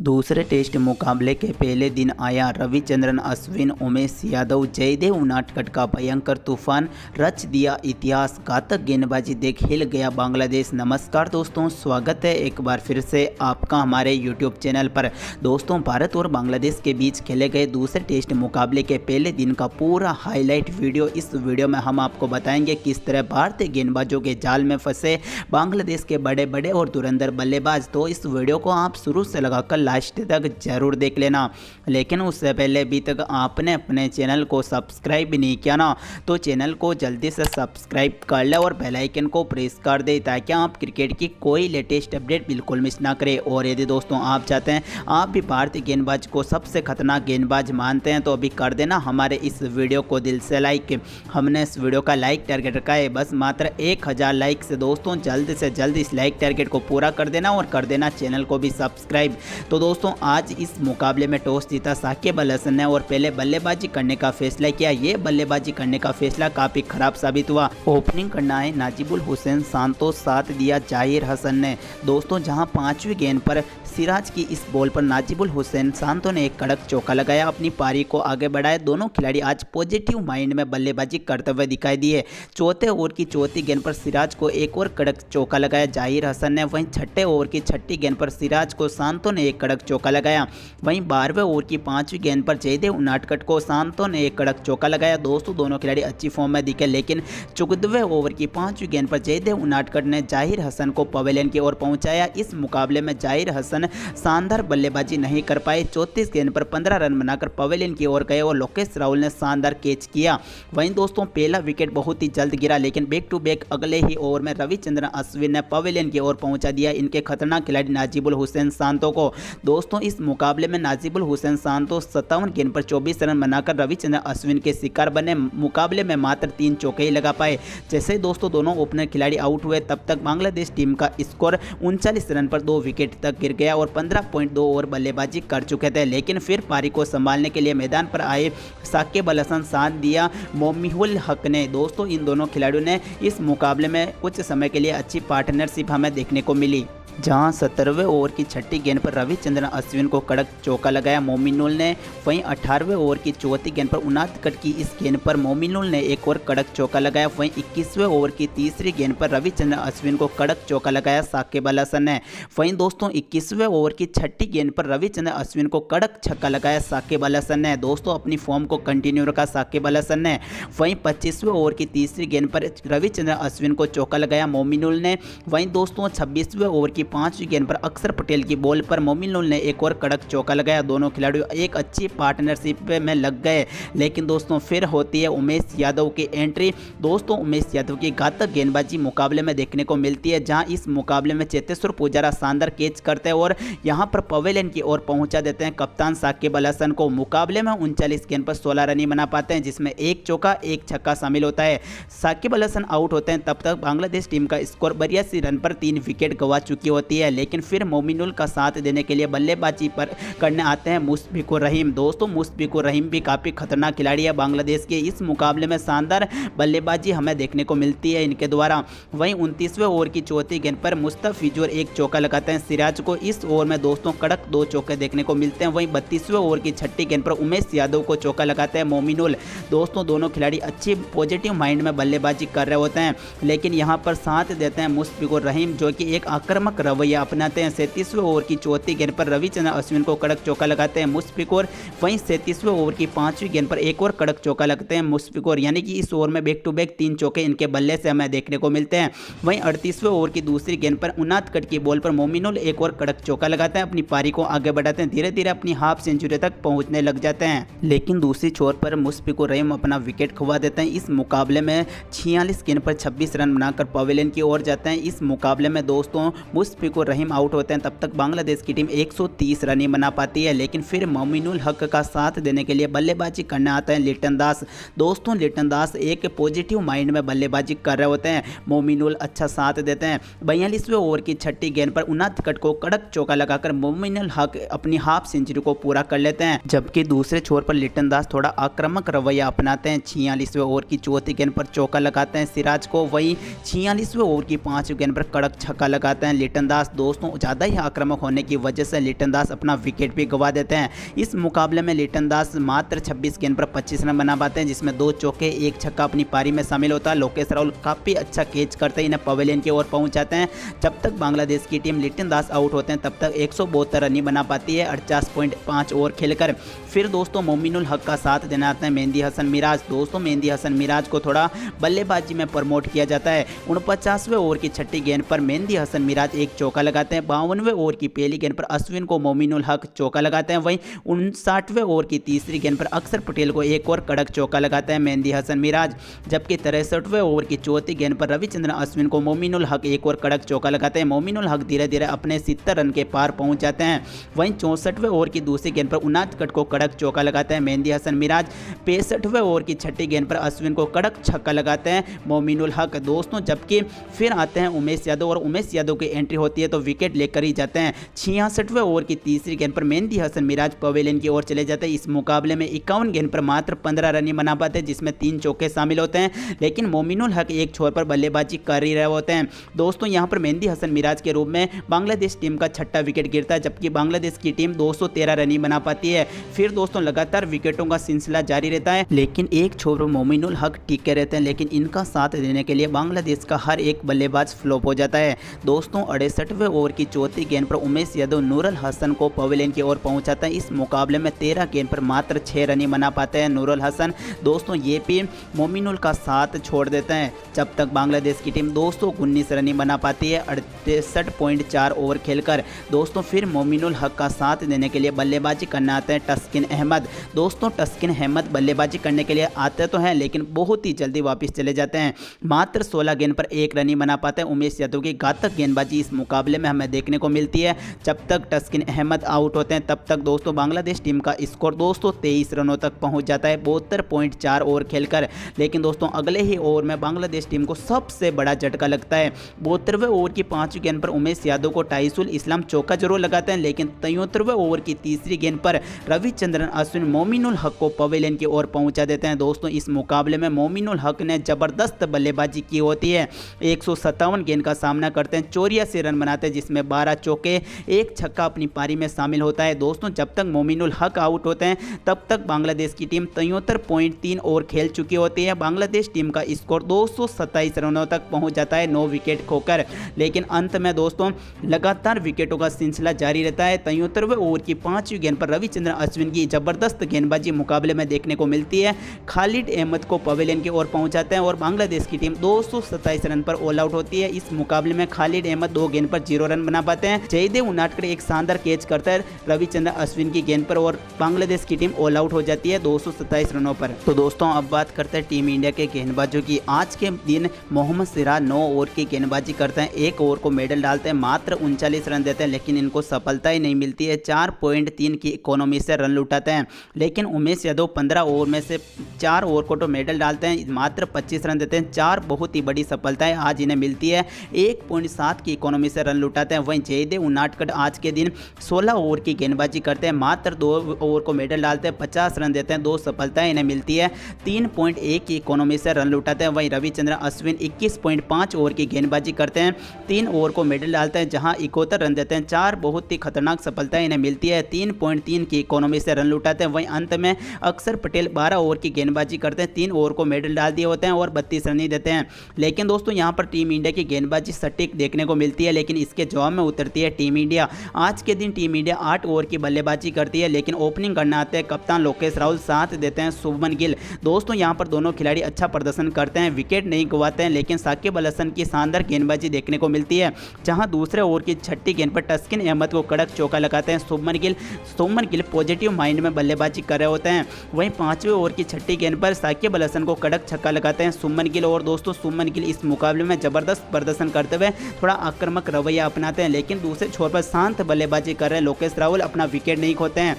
दूसरे टेस्ट मुकाबले के पहले दिन आया रविचंद्रन अश्विन उमेश यादव जयदेव उनादकट का भयंकर तूफान रच दिया इतिहास। घातक गेंदबाजी देख हिल गया बांग्लादेश। नमस्कार दोस्तों, स्वागत है एक बार फिर से आपका हमारे यूट्यूब चैनल पर। दोस्तों, भारत और बांग्लादेश के बीच खेले गए दूसरे टेस्ट मुकाबले के पहले दिन का पूरा हाईलाइट वीडियो इस वीडियो में हम आपको बताएंगे। किस तरह भारतीय गेंदबाजों के जाल में फंसे बांग्लादेश के बड़े बड़े और धुरंधर बल्लेबाज। तो इस वीडियो को आप शुरू से लगाकर लास्ट तक जरूर देख लेना। लेकिन उससे पहले अभी तक आपने अपने चैनल को सब्सक्राइब नहीं किया ना, तो चैनल को जल्दी से सब्सक्राइब कर ले और बेल आइकन को प्रेस कर दे ताकि आप क्रिकेट की कोई लेटेस्ट अपडेट बिल्कुल मिस ना करें। और यदि दोस्तों आप चाहते हैं आप भी भारतीय गेंदबाज को सबसे खतरनाक गेंदबाज मानते हैं तो अभी कर देना हमारे इस वीडियो को दिल से लाइक। हमने इस वीडियो का लाइक टारगेट रखा है बस मात्र 1000 लाइक से। दोस्तों जल्द से जल्द इस लाइक टारगेट को पूरा कर देना और कर देना चैनल को भी सब्सक्राइब। तो दोस्तों आज इस मुकाबले में टॉस जीता साकिब अल हसन ने और पहले बल्लेबाजी करने का फैसला किया। ये बल्लेबाजी करने का फैसला काफी खराब साबित हुआ। ओपनिंग करना है नाजिबुल हुसैन सांतोस, साथ दिया जाहिर हसन ने। दोस्तों जहां 5वीं गेंद पर सिराज की इस बॉल पर नाजिबुल हुसैन सांतो ने एक कड़क चौका लगाया, अपनी पारी को आगे बढ़ाया। दोनों खिलाड़ी आज पॉजिटिव माइंड में बल्लेबाजी करते हुए दिखाई दिए। चौथे ओवर की चौथी गेंद पर सिराज को एक और कड़क चौका लगाया जाहिर हसन ने। वहीं छठे ओवर की छठी गेंद पर सिराज को सांतो ने एक कड़क चौका लगाया। वहीं 12वें ओवर की 5वीं गेंद पर जयदेव उनादकट को सांतो ने एक कड़क चौका लगाया। दोस्तों दोनों खिलाड़ी अच्छी फॉर्म में दिखे, लेकिन 14वें ओवर की 5वीं गेंद पर जयदेव उनादकट ने जाहिर हसन को पवेलियन की ओर पहुंचाया। इस मुकाबले में जाहिर हसन शानदार बल्लेबाजी नहीं कर पाए। 34 गेंद पर 15 रन बनाकर पवेलियन की ओर गए और लोकेश राहुल ने शानदार कैच किया। वहीं दोस्तों पहला विकेट बहुत ही जल्द गिरा, लेकिन बैक टू बैक अगले ही ओवर में रविचंद्रन अश्विन ने पवेलियन की ओर पहुंचा दिया इनके खतरनाक खिलाड़ी नाजिबुल हुसैन सांतो को। दोस्तों इस मुकाबले में नाजिबुल हुसैन सांतो 57 गेंद पर 24 रन बनाकर रविचंद्रन अश्विन के शिकार बने। मुकाबले में मात्र 3 चौके ही लगा पाए। जैसे दोस्तों दोनों ओपनर खिलाड़ी आउट हुए तब तक बांग्लादेश टीम का स्कोर 39 रन पर 2 विकेट तक गिर गया और 15.2 ओवर बल्लेबाजी कर चुके थे। लेकिन फिर पारी को संभालने के लिए मैदान पर आए साकिब अल हसन, साथ दिया मोमिनुल हक ने। दोस्तों इन दोनों खिलाड़ियों ने इस मुकाबले में कुछ समय के लिए अच्छी पार्टनरशिप हमें देखने को मिली। जहां 17वें ओवर की छठी गेंद पर रविचंद्रन अश्विन को कड़क चौका लगाया मोमिनुल ने। वहीं 18वें ओवर की चौथी गेंद पर उनादकट की इस गेंद पर मोमिनुल ने एक और कड़क चौका लगाया। वहीं 21वें ओवर की तीसरी गेंद पर रविचंद्रन अश्विन को कड़क चौका लगाया साकिब अल हसन ने। वहीं दोस्तों 21वें ओवर की छठी गेंद पर रविचंद्रन अश्विन को कड़क छक्का लगाया साकिब अल हसन ने। दोस्तों अपनी फॉर्म को कंटिन्यू रखा साकिब अल हसन ने। वहीं 25वें ओवर की तीसरी गेंद पर रविचंद्रन अश्विन को चौका लगाया मोमिनुल ने। वहीं दोस्तों 26वें ओवर की 5वीं गेंद पर अक्षर पटेल की बॉल पर मोमिनुल ने एक और कड़क चौका लगाया। दोनों खिलाड़ी एक अच्छी पार्टनरशिप में लग गए, लेकिन दोस्तों फिर होती है उमेश यादव की एंट्री। दोस्तों उमेश यादव की घातक गेंदबाजी मुकाबले में देखने को मिलती है, जहां इस मुकाबले में चेतेश्वर पुजारा शानदार कैच करते हैं और यहां पर पवेलियन की ओर पहुंचा देते हैं कप्तान साकिब अल हसन को। मुकाबले में 39 गेंद पर 16 रन ही बना पाते हैं, जिसमें एक चौका एक छक्का शामिल होता है। साकिब अल हसन आउट होते हैं तब तक बांग्लादेश टीम का स्कोर 82 रन पर 3 विकेट गंवा चुकी होती है। लेकिन फिर मोमिनुल का साथ देने के लिए बल्लेबाजी पर करने आते हैं मुशफिकुर रहीम। दोस्तों मुशफिकुर रहीम भी काफी खतरनाक खिलाड़ी है बांग्लादेश के। इस मुकाबले में शानदार बल्लेबाजी हमें देखने को मिलती है इनके द्वारा। वहीं 29वें ओवर की चौथी गेंद पर मुस्तफिजुर एक चौका लगाते हैं सिराज को। इस ओवर में दोस्तों कड़क 2 चौके देखने को मिलते हैं। वहीं 32वें ओवर की छठी गेंद पर उमेश यादव को चौका लगाते हैं मोमिनुल। दोस्तों दोनों खिलाड़ी अच्छी पॉजिटिव माइंड में बल्लेबाजी कर रहे होते हैं, लेकिन यहाँ पर साथ देते हैं मुशफिकुर रहीम जो कि एक आक्रामक रवैया अपनाते हैं। 37वें ओवर की चौथी गेंद पर रविचंद्रन अश्विन को कड़क चौका लगाते हैं मुशफिकुर। वहीं 37वें ओवर की 5वीं गेंद पर एक और कड़क चौका लगते हैं मुशफिकुर, यानी कि इस ओवर में बैक टू बैक 3 चौके इनके बल्ले से हमें देखने को मिलते हैं। वहीं 38वें ओवर की दूसरी गेंद पर उनादकट की बॉल पर मोमिनुल एक और कड़क चौका लगाते हैं, अपनी पारी को आगे बढ़ाते हैं, धीरे धीरे अपनी हाफ सेंचुरी तक पहुंचने लग जाते हैं। लेकिन दूसरी छोर पर मुशफिकुर रहीम अपना विकेट खवा देते हैं। इस मुकाबले में 46 गेंद पर 26 रन बनाकर पवेलियन की ओर जाते हैं। इस मुकाबले में दोस्तों मुशफिकुर रहीम आउट होते हैं तब तक बांग्लादेश की टीम 130 रन ही बना पाती है। लेकिन फिर मोमिनुल हक का साथ देने के लिए बल्लेबाजी करने आते हैं लिटन दास। दोस्तों लिटन दास एक पॉजिटिव माइंड में बल्लेबाजी कर रहे होते हैं, मोमिनुल अच्छा साथ देते हैं। 42वें ओवर की छठी गेंद पर उनादकट को कड़क चौका लगाकर मोमिनुल हक अपनी हाफ सेंचुरी को पूरा कर लेते हैं, जबकि दूसरे छोर पर लिटन दास थोड़ा आक्रामक रवैया अपनाते हैं। 46वें ओवर की चौथी गेंद पर चौका लगाते हैं सिराज को। वहीं 46वें ओवर की 5वीं गेंद पर कड़क छक्का लगाते हैं लिटन दास। दोस्तों ज़्यादा ही आक्रामक होने की वजह से लिटन दास अपना विकेट भी गंवा देते हैं। इस मुकाबले में लिटन दास मात्र 26 गेंद पर 25 रन बना पाते हैं, जिसमें 2 चौके 1 छक्का अपनी पारी में शामिल होता है। लोकेश राहुल काफ़ी अच्छा कैच करते हैं, इन्हें पवेलियन की ओर पहुंच जाते हैं। जब तक बांग्लादेश की टीम लिटन दास आउट होते हैं तब तक 172 रन ही बना पाती है 48.5 ओवर खेलकर। फिर दोस्तों मोमिनुल हक का साथ देना आता है मेहंदी हसन मिराज। दोस्तों मेहंदी हसन मिराज को थोड़ा बल्लेबाजी में प्रमोट किया जाता है। 49वें ओवर की छठी गेंद पर मेहंदी हसन मिराज एक चौका लगाते हैं। 52वें ओवर की पहली गेंद पर अश्विन को मोमिनुल हक चौका लगाते हैं। वहीं 59वें ओवर की तीसरी गेंद पर अक्षर पटेल को एक और कड़क चौका लगाते हैं मेहंदी हसन मिराज। जबकि 63वें ओवर की चौथी गेंद पर रविचंद्रन अश्विन को मोमिनुल हक एक और कड़क चौका लगाते हैं। मोमिनुल हक धीरे धीरे अपने 70 रन के पार पहुंच जाते हैं। वहीं 64वें ओवर की दूसरी गेंद पर उनादकट को कड़क चौका लगाते हैं मेहंदी हसन मिराज। 65वें ओवर की छठी गेंद पर अश्विन को कड़क छक्का लगाते हैं मोमिनुल हक। दोस्तों जबकि फिर आते हैं उमेश यादव और उमेश यादव की एंट्री होती है तो विकेट लेकर ही जाते हैं। 66वें ओवर की तीसरी गेंद पर मेहंदी हसन मिराज पवेलियन की ओर चले जाते हैं। इस मुकाबले में 51 गेंद पर मात्र 15 रन ही बना पाते हैं, जिसमें 3 चौके शामिल होते हैं। लेकिन मोमिनुल हक एक छोर पर बल्लेबाजी कर ही रहे होते हैं। दोस्तों यहां पर मेहंदी हसन मिराज के रूप में बांग्लादेश टीम का छठा विकेट गिरता है, जबकि बांग्लादेश की टीम 213 रन ही बना पाती है। फिर दोस्तों लगातार विकेटों का सिलसिला जारी रहता है, लेकिन एक छोर पर मोमिनुल हक टिके रहते हैं। लेकिन इनका साथ देने के लिए बांग्लादेश का हर एक बल्लेबाज फ्लॉप हो जाता है। दोस्तों 68वें ओवर की चौथी गेंद पर उमेश यादव नूरुल हसन को पवेलियन की ओर पहुंचाता है। इस मुकाबले में 13 गेंद पर मात्र 6 रन ही बना पाते हैं नूरुल हसन। दोस्तों ये भी मोमिनुल का साथ छोड़ देते हैं, जब तक बांग्लादेश की टीम 219 रन ही बना पाती है 68.4 ओवर खेलकर। दोस्तों फिर मोमिनुल हक का साथ देने के लिए बल्लेबाजी करने आते हैं तस्किन अहमद। दोस्तों तस्किन अहमद बल्लेबाजी करने के लिए आते तो हैं, लेकिन बहुत ही जल्दी वापस चले जाते हैं। मात्र 16 गेंद पर 1 रन ही बना पाते हैं। उमेश यादव की घातक गेंदबाजी इस मुकाबले में हमें देखने को मिलती है। जब तक तस्किन अहमद आउट होते हैं तब तक दोस्तों बांग्लादेश टीम का स्कोर 223 रनों तक पहुंच जाता है 72.4 ओवर खेलकर। लेकिन दोस्तों अगले ही ओवर में बांग्लादेश टीम को सबसे बड़ा झटका लगता है। 72वें ओवर की 5वीं गेंद पर उमेश यादव को टाइसुल इस्लाम चौका जरूर लगाते हैं, लेकिन 73वें ओवर की तीसरी गेंद पर रविचंद्रन अश्विन मोमिनुल हक को पवेलियन की ओर पहुंचा देते हैं। दोस्तों इस मुकाबले में मोमिनुल हक ने जबरदस्त बल्लेबाजी की होती है। 157 गेंद का सामना करते हैं, 84 रन बनाते हैं, जिसमें 12 चौके 1 छक्का अपनी पारी में शामिल होता है। दोस्तों जब तक मोमिनुल हक आउट होते हैं तब तक बांग्लादेश की टीम 73.3 ओवर खेल चुकी होती है। बांग्लादेश टीम का स्कोर 227 रनों तक पहुंच जाता है 9 विकेट खोकर। लेकिन अंत में दोस्तों लगातार विकेटों का सिलसिला जारी रहता है। 73वें ओवर की 5वीं गेंद पर रविचंद्रन अश्विन की जबरदस्त गेंदबाजी मुकाबले में देखने को मिलती है। खालिद अहमद को पवेलियन की ओर पहुंचाते हैं और बांग्लादेश की टीम 227 रन पर ऑल आउट होती है। इस मुकाबले में खालिद अहमद 2 गेंद पर 0 रन बना पाते हैं। जयदेव उनादकट एक शानदार कैच करता है रविचंद्रन अश्विन की गेंद पर और बांग्लादेश की टीम ऑल आउट हो जाती है 227 रनों पर। तो दोस्तों अब बात करते हैं टीम इंडिया के गेंदबाजों की। आज के दिन मोहम्मद सिराज 9 ओवर की गेंदबाजी करते हैं, 1 ओवर को मेडल डालते हैं, मात्र 39 रन देते हैं, लेकिन इनको सफलता ही नहीं मिलती है। 4.3 की इकोनॉमी से रन लुटाते हैं। लेकिन उमेश यादव 15 ओवर में से 4 ओवर को तो मेडल डालते हैं, मात्र 25 रन देते हैं। 4 बहुत ही बड़ी सफलताएं आज इन्हें मिलती है। 1.7 की इकोनॉमी से रन लुटाते हैं। वहीं जयदेव उनादकट आज के दिन 16 ओवर की गेंदबाजी करते हैं, मात्र 2 ओवर को मेडल डालते हैं, 50 रन देते हैं। 2 सफलताएं इन्हें मिलती है। 3.1 की इकोनॉमी से रन लुटाते हैं। वहीं रविचंद्रन अश्विन 21.5 ओवर की गेंदबाजी करते हैं, 3 ओवर को मेडल डालते हैं, जहां 71 रन देते हैं। 4 बहुत ही खतरनाक सफलताएं इन्हें मिलती है। 3.3 की इकोनॉमी से रन लुटाते हैं। वहीं अंत में अक्षर पटेल 12 ओवर की गेंदबाजी करते हैं, 3 ओवर को मेडल डाल दिए होते हैं और 32 रन ही देते हैं। लेकिन दोस्तों यहां पर टीम इंडिया की गेंदबाजी सटीक देखने को मिलती है, लेकिन इसके जवाब में उतरती है टीम इंडिया। आज के दिन टीम इंडिया 8 ओवर की बल्लेबाजी करती है, लेकिन ओपनिंग करने आते हैं कप्तान लोकेश राहुल, साथ देते हैं शुभमन गिल। दोस्तों यहां पर दोनों खिलाड़ी अच्छा प्रदर्शन करते हैं, विकेट नहीं गंवाते हैं, लेकिन साकिब अल हसन की शानदार गेंदबाजी देखने को मिलती है, जहां दूसरे ओवर की छठी गेंद पर तस्किन अहमद को कड़क चौका लगाते हैं शुभमन गिल पॉजिटिव माइंड में बल्लेबाजी कर रहे होते हैं। वहीं 5वें ओवर की छठी गेंद पर साकिब अल हसन को कड़क छक्का लगाते हैं शुभमन गिल। और दोस्तों शुभमन गिल इस मुकाबले में जबरदस्त प्रदर्शन करते हुए थोड़ा आक्रामक रवैया अपनाते हैं, लेकिन दूसरे छोर पर शांत बल्लेबाजी कर रहे लोकेश राहुल अपना विकेट नहीं खोते हैं।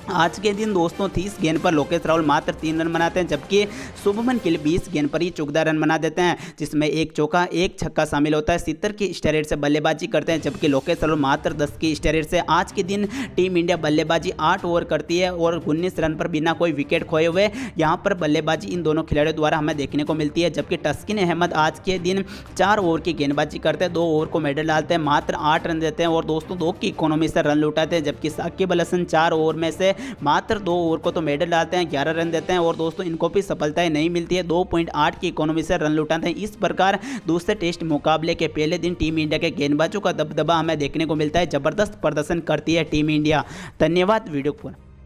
आज के दिन दोस्तों 30 गेंद पर लोकेश राहुल मात्र 3 रन बनाते हैं, जबकि शुभमन गिल 20 गेंद पर ही 14 रन बना देते हैं, जिसमें एक चौका एक छक्का शामिल होता है। 70 की स्टेट से बल्लेबाजी करते हैं, जबकि लोकेश राहुल मात्र 10 की स्टेट से। आज के दिन टीम इंडिया बल्लेबाजी 8 ओवर करती है और 19 रन पर बिना कोई विकेट खोए हुए यहाँ पर बल्लेबाजी इन दोनों खिलाड़ियों द्वारा हमें देखने को मिलती है। जबकि तस्किन अहमद आज के दिन 4 ओवर की गेंदबाजी करते हैं, 2 ओवर को मेडल डालते हैं, मात्र 8 रन देते हैं और दोस्तों 2 की इकोनॉमी से रन लुटाते हैं। जबकि साकिब अल हसन 4 ओवर में से मात्र 2 ओवर को तो मेडल डालते हैं, 11 रन देते हैं और दोस्तों इनको भी सफलताएं नहीं मिलती है, 2.8 की इकोनॉमी से रन लुटाते हैं। इस प्रकार दूसरे टेस्ट मुकाबले के पहले दिन टीम इंडिया के गेंदबाजों का दबदबा हमें देखने को मिलता है। जबरदस्त प्रदर्शन करती है टीम इंडिया। धन्यवाद वीडियो पर।